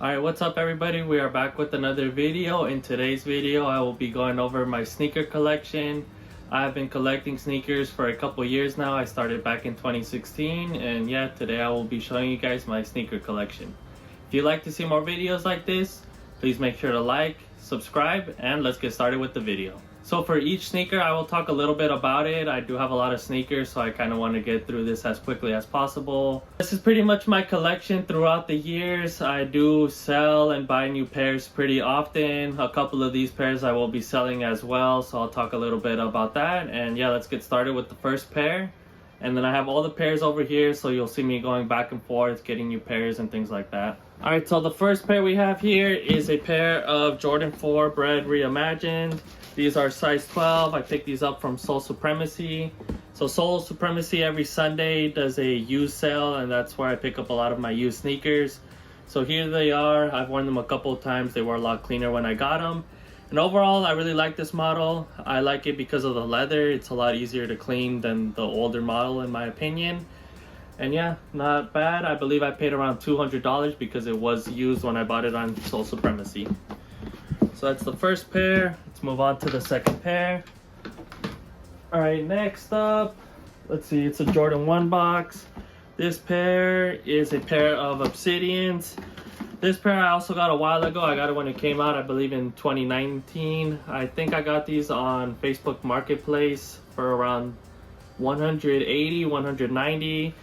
Alright, what's up everybody? We are back with another video. In today's video, I will be going over my sneaker collection. I've been collecting sneakers for a couple years now. I started back in 2016, and yeah, today I will be showing you guys my sneaker collection. If you'd like to see more videos like this, please make sure to like, subscribe, and let's get started with the video. So for each sneaker, I will talk a little bit about it. I do have a lot of sneakers, so I kind of want to get through this as quickly as possible. This is pretty much my collection throughout the years. I do sell and buy new pairs pretty often. A couple of these pairs I will be selling as well, so I'll talk a little bit about that. And yeah, let's get started with the first pair. And then I have all the pairs over here, so you'll see me going back and forth, getting new pairs and things like that. Alright, so the first pair we have here is a pair of Jordan 4 Bred Reimagined. These are size 12. I picked these up from Soul Supremacy. So Soul Supremacy every Sunday does a used sale, and that's where I pick up a lot of my used sneakers. So here they are. I've worn them a couple of times. They were a lot cleaner when I got them. And overall, I really like this model. I like it because of the leather. It's a lot easier to clean than the older model in my opinion. And yeah, not bad. I believe I paid around $200 because it was used when I bought it on Soul Supremacy. So that's the first pair. Let's move on to the second pair. Alright, next up, let's see, it's a Jordan 1 box. This pair is a pair of Obsidians. This pair I also got a while ago. I got it when it came out, I believe in 2019. I think I got these on Facebook Marketplace for around 180, 190.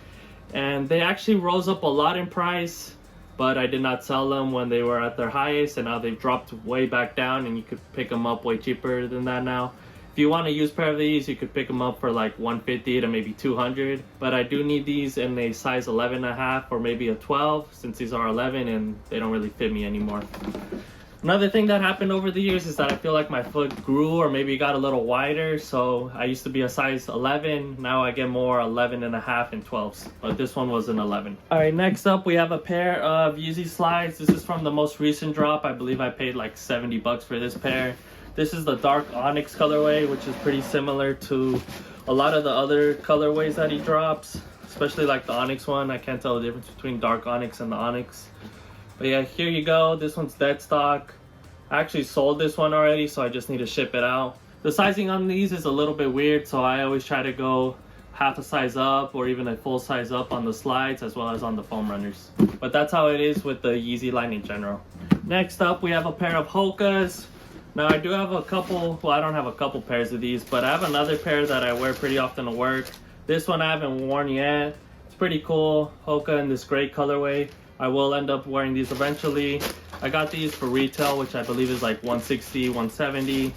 And they actually rose up a lot in price, but I did not sell them when they were at their highest, and now they've dropped way back down, and you could pick them up way cheaper than that now. If you want a used pair of these, you could pick them up for like 150 to maybe 200, but I do need these in a size 11.5 or maybe a 12, since these are 11 and they don't really fit me anymore. Another thing that happened over the years is that I feel like my foot grew or maybe got a little wider. So I used to be a size 11. Now I get more 11.5 and 12s. But this one was an 11. Alright, next up we have a pair of Yeezy slides. This is from the most recent drop. I believe I paid like 70 bucks for this pair. This is the dark onyx colorway, which is pretty similar to a lot of the other colorways that he drops. Especially like the onyx one. I can't tell the difference between dark onyx and the onyx. But yeah, here you go. This one's dead stock. I actually sold this one already, so I just need to ship it out. The sizing on these is a little bit weird, so I always try to go half a size up or even a full size up on the slides as well as on the foam runners. But that's how it is with the Yeezy line in general. Next up, we have a pair of Hokas. Now I do have a couple, well I don't have a couple pairs of these, but I have another pair that I wear pretty often to work. This one I haven't worn yet. It's pretty cool. Hoka in this gray colorway. I will end up wearing these eventually. I got these for retail, which I believe is like 160, 170.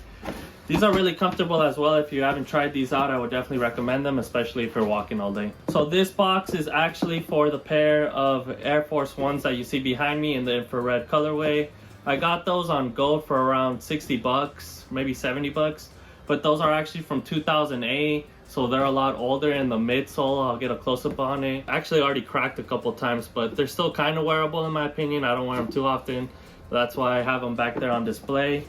These are really comfortable as well. If you haven't tried these out, I would definitely recommend them, especially if you're walking all day. So this box is actually for the pair of Air Force Ones that you see behind me in the infrared colorway. I got those on Go for around 60 bucks, maybe 70 bucks. But those are actually from 2008. So they're a lot older in the midsole. I'll get a close-up on it. Actually already cracked a couple times, but they're still kind of wearable in my opinion. I don't wear them too often. That's why I have them back there on display.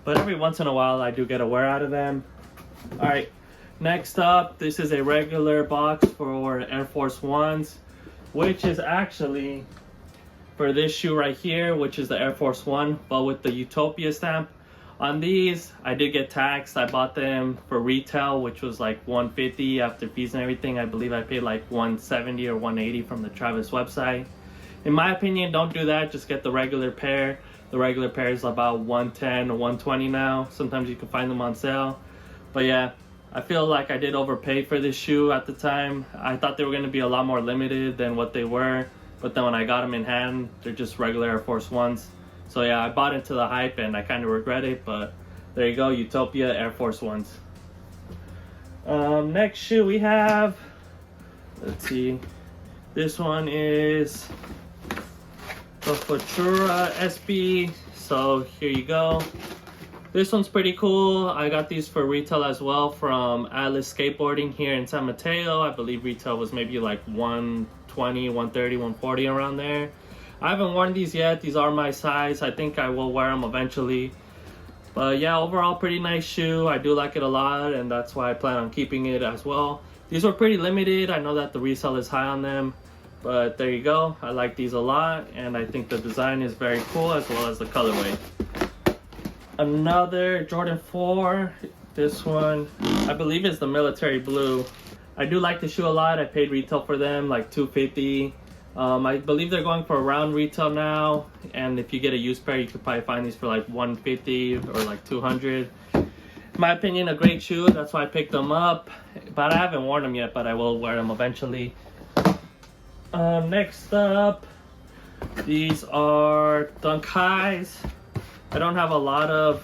But every once in a while I do get a wear out of them. Alright, next up, this is a regular box for Air Force Ones, which is actually for this shoe right here, which is the Air Force One, but with the Utopia stamp. On these, I did get taxed. I bought them for retail, which was like 150 after fees and everything. I believe I paid like 170 or 180 from the Travis website. In my opinion, don't do that. Just get the regular pair. The regular pair is about 110 or 120 now. Sometimes you can find them on sale. But yeah, I feel like I did overpay for this shoe at the time. I thought they were going to be a lot more limited than what they were. But then when I got them in hand, they're just regular Air Force Ones. So yeah, I bought into the hype and I kind of regret it, but there you go, Utopia Air Force Ones. Next shoe we have, let's see, this one is the Futura SB. So here you go. This one's pretty cool. I got these for retail as well from Atlas Skateboarding here in San Mateo. I believe retail was maybe like 120, 130, 140 around there. I haven't worn these yet. These are my size. I think I will wear them eventually. But yeah, overall pretty nice shoe. I do like it a lot, and that's why I plan on keeping it as well. These were pretty limited. I know that the resale is high on them. But there you go. I like these a lot, and I think the design is very cool, as well as the colorway. Another Jordan 4. This one, I believe, is the military blue. I do like the shoe a lot. I paid retail for them like $250. I believe they're going for around retail now, and if you get a used pair, you could probably find these for like $150 or like $200. In my opinion, a great shoe. That's why I picked them up, but I haven't worn them yet, but I will wear them eventually. Next up, these are Dunk Highs. I don't have a lot of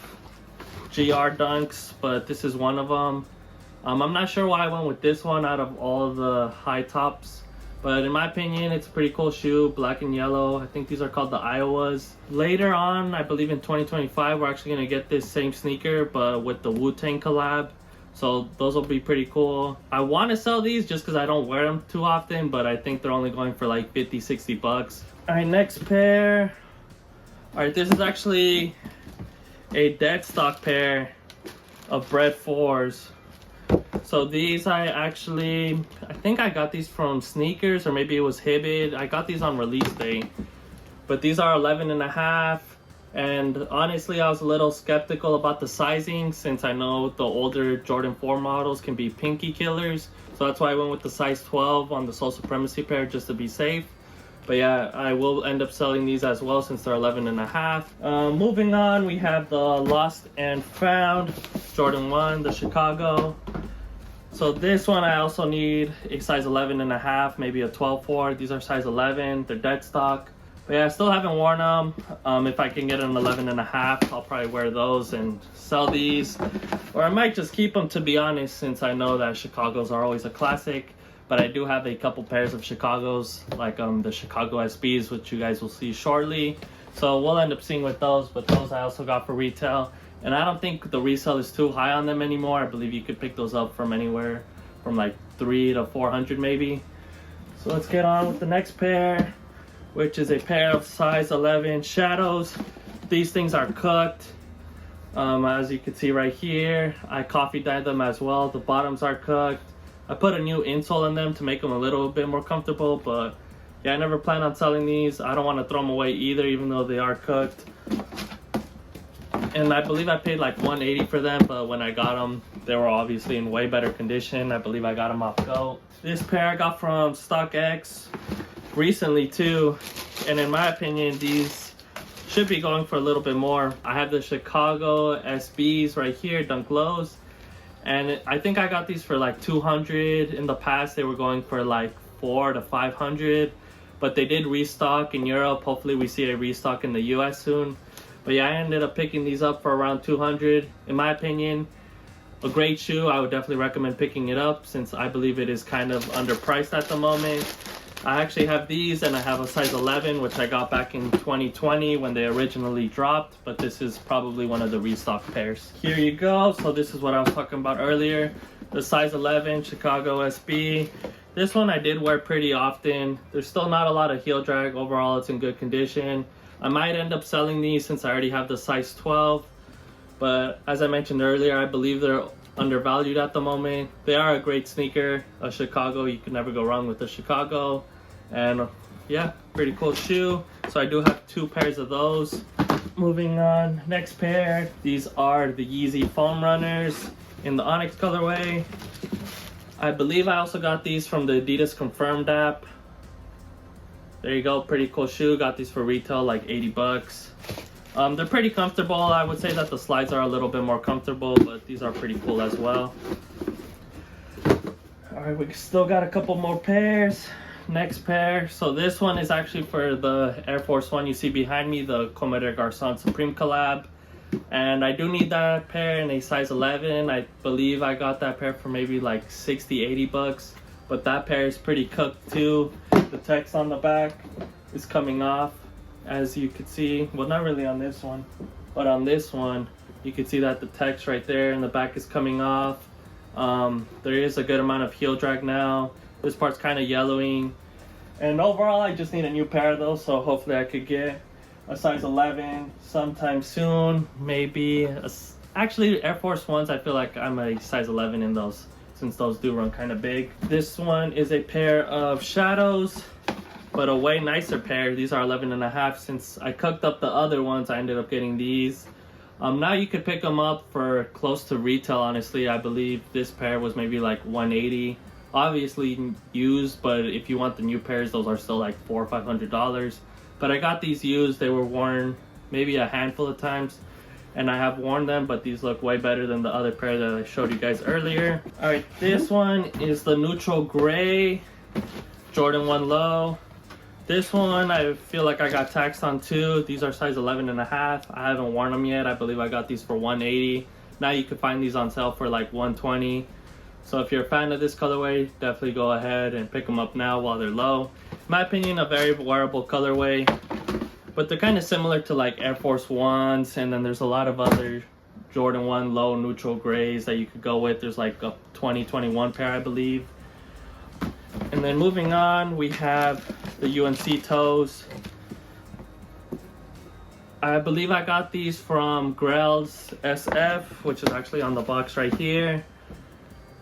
GR Dunks, but this is one of them. I'm not sure why I went with this one out of all the high tops, but in my opinion, it's a pretty cool shoe, black and yellow. I think these are called the Iowas. Later on, I believe in 2025, we're actually going to get this same sneaker, but with the Wu-Tang collab. So those will be pretty cool. I want to sell these just because I don't wear them too often, but I think they're only going for like 50, 60 bucks. All right, next pair. All right, this is actually a dead stock pair of Bred 4s. So these I think I got these from Sneakers, or maybe it was Hibbett. I got these on release day. But these are 11.5. And honestly, I was a little skeptical about the sizing, since I know the older Jordan 4 models can be pinky killers. So that's why I went with the size 12 on the Soul Supremacy pair, just to be safe. But yeah, I will end up selling these as well, since they're 11.5. Moving on, we have the Lost and Found Jordan 1, the Chicago. So this one I also need a size 11.5, maybe a 12.4. These are size 11. They're dead stock. But yeah, I still haven't worn them. If I can get an 11.5, I'll probably wear those and sell these. Or I might just keep them, to be honest, since I know that Chicagos are always a classic. But I do have a couple pairs of Chicagos, like the Chicago SBs, which you guys will see shortly. So we'll end up seeing with those, but those I also got for retail. And I don't think the resale is too high on them anymore. I believe you could pick those up from anywhere from like $300 to $400 maybe. So let's get on with the next pair, which is a pair of size 11 Shadows. These things are cooked. As you can see right here, I coffee dyed them as well. The bottoms are cooked. I put a new insole in them to make them a little bit more comfortable, but yeah, I never plan on selling these. I don't want to throw them away either, even though they are cooked. And I believe I paid like $180 for them, but when I got them, they were obviously in way better condition. I believe I got them off GOAT. This pair I got from StockX recently too, and in my opinion, these should be going for a little bit more. I have the Chicago SBs right here, Dunk Lows, and I think I got these for like $200. In the past, they were going for like $400 to $500, but they did restock in Europe. Hopefully we see a restock in the US soon. But yeah, I ended up picking these up for around $200. In my opinion, a great shoe. I would definitely recommend picking it up, since I believe it is kind of underpriced at the moment. I actually have these, and I have a size 11, which I got back in 2020 when they originally dropped, but this is probably one of the restock pairs. Here you go. So this is what I was talking about earlier, the size 11 Chicago SB. This one I did wear pretty often. There's still not a lot of heel drag. Overall, it's in good condition. I might end up selling these since I already have the size 12, but as I mentioned earlier, I believe they're undervalued at the moment. They are a great sneaker, a Chicago. You can never go wrong with the Chicago. And yeah, pretty cool shoe. So I do have 2 pairs of those. Moving on, next pair. These are the Yeezy Foam Runners in the Onyx colorway. I believe I also got these from the Adidas Confirmed app. There you go, pretty cool shoe. Got these for retail, like 80 bucks. They're pretty comfortable. I would say that the slides are a little bit more comfortable, but these are pretty cool as well. All right, we still got a couple more pairs. Next pair. So this one is actually for the Air Force One you see behind me, the Comme des Garçons Supreme collab. And I do need that pair in a size 11. I believe I got that pair for maybe like 60, 80 bucks. But that pair is pretty cooked too. The text on the back is coming off, as you can see. Well, not really on this one, but on this one, you can see that the text right there in the back is coming off. There is a good amount of heel drag now. This part's kind of yellowing. And overall, I just need a new pair though, so hopefully I could get a size 11 sometime soon. Maybe, actually Air Force Ones, I feel like I'm a size 11 in those, since those do run kind of big. This one is a pair of Shadows. but a way nicer pair. These are 11.5. Since I cooked up the other ones, I ended up getting these. Now you could pick them up for close to retail. Honestly, I believe this pair was maybe like 180. Obviously used, but if you want the new pairs, those are still like $400 or $500. But I got these used. They were worn maybe a handful of times, and I have worn them, but these look way better than the other pair that I showed you guys earlier. All right, this one is the neutral gray Jordan 1 Low. This one I feel like I got taxed on too. These are size 11.5. I haven't worn them yet. I believe I got these for 180. Now you can find these on sale for like 120. So if you're a fan of this colorway, definitely go ahead and pick them up now while they're low. In my opinion, a very wearable colorway, but they're kind of similar to like Air Force Ones, and then there's a lot of other Jordan 1 Low neutral grays that you could go with. There's like a 2021 pair, I believe. And then moving on, we have the UNC toes. I believe I got these from Grell's SF, which is actually on the box right here.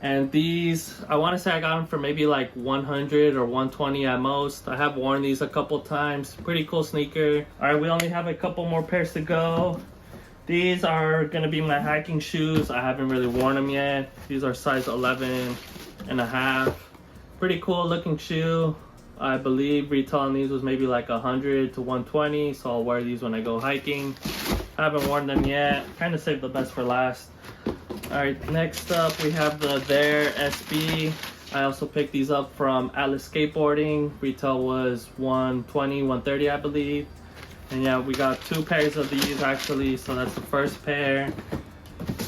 And these, I want to say I got them for maybe like 100 or 120 at most. I have worn these a couple times. Pretty cool sneaker. All right, we only have a couple more pairs to go. These are gonna be my hiking shoes. I haven't really worn them yet. These are size 11.5. Pretty cool looking shoe. I believe retail on these was maybe like 100 to 120, so I'll wear these when I go hiking. I haven't worn them yet. Kind of saved the best for last. All right, next up we have the There SB. I also picked these up from Atlas Skateboarding. Retail was 120, 130, I believe. And yeah, we got two pairs of these actually, so that's the first pair.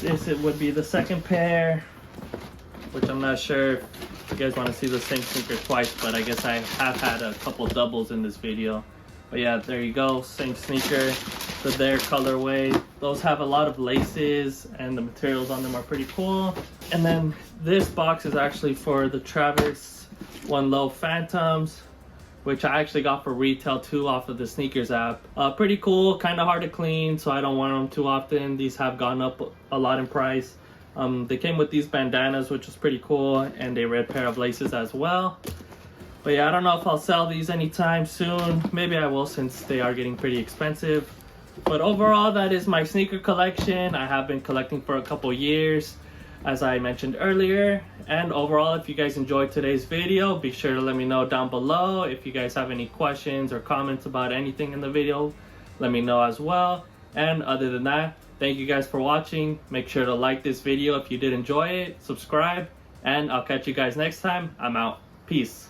This it would be the second pair, which I'm not sure if you guys want to see the same sneaker twice, but I guess I have had a couple doubles in this video. But yeah, there you go, same sneaker, the There colorway. Those have a lot of laces and the materials on them are pretty cool. And then this box is actually for the Travis 1 Low Phantoms, which I actually got for retail too off of the sneakers app. Pretty cool, kind of hard to clean, so I don't wear them too often. These have gone up a lot in price. They came with these bandanas, which was pretty cool, and a red pair of laces as well. But yeah, I don't know if I'll sell these anytime soon. Maybe I will, since they are getting pretty expensive. But overall, that is my sneaker collection. I have been collecting for a couple years, as I mentioned earlier. And overall, if you guys enjoyed today's video, be sure to let me know down below. If you guys have any questions or comments about anything in the video, let me know as well. And other than that, thank you guys for watching. Make sure to like this video if you did enjoy it, subscribe, and I'll catch you guys next time. I'm out. Peace.